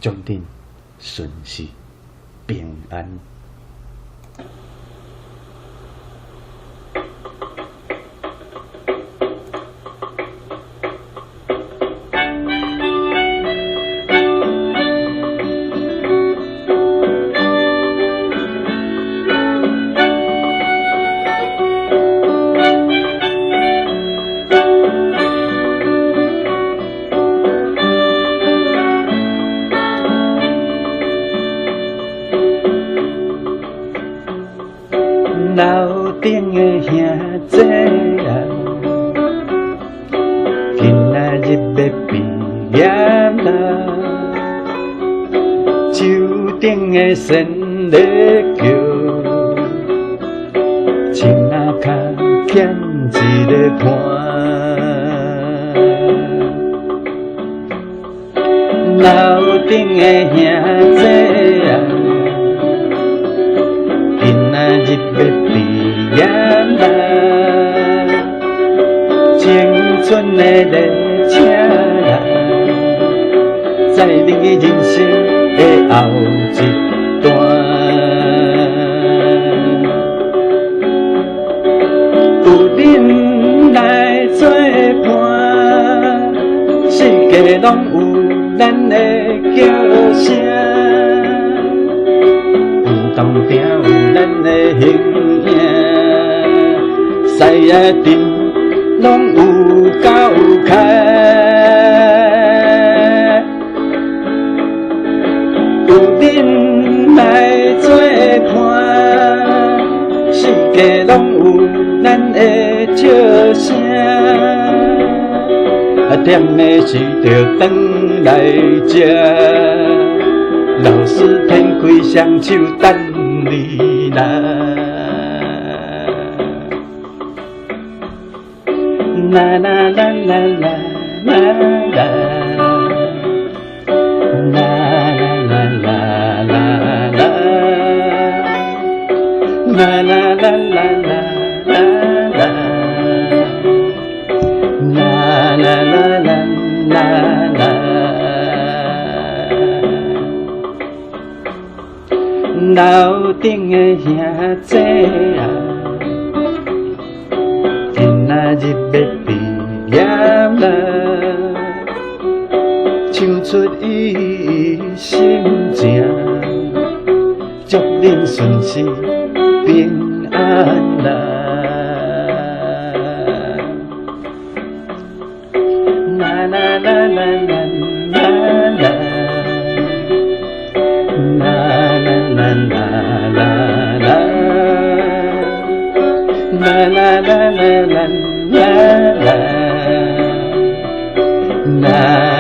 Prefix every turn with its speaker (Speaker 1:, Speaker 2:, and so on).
Speaker 1: 终阵顺遂平安。楼顶的兄弟啊，今仔日要毕业啦，手顶的线咧叫，亲仔脚欠一个伴。楼顶的兄弟啊，今仔日要毕业啦，青春的列车啦，载你的人生的后一段。有恁来作伴，世界拢有咱的叫声。当定有咱的形影，西仔镇拢有够开。有恁来作伴，世界拢有咱的笑声。点的是着转来吃。老师天开双手等你来，啦啦啦啦啦啦啦，啦啦啦啦啦啦，啦啦啦啦啦啦，啦啦啦啦啦。楼顶的兄弟啊，今仔日要毕业啦，唱出伊心情，祝恁顺遂平安啦。啦啦啦啦啦啦啦。啦啦啦啦，啦啦啦啦啦啦啦。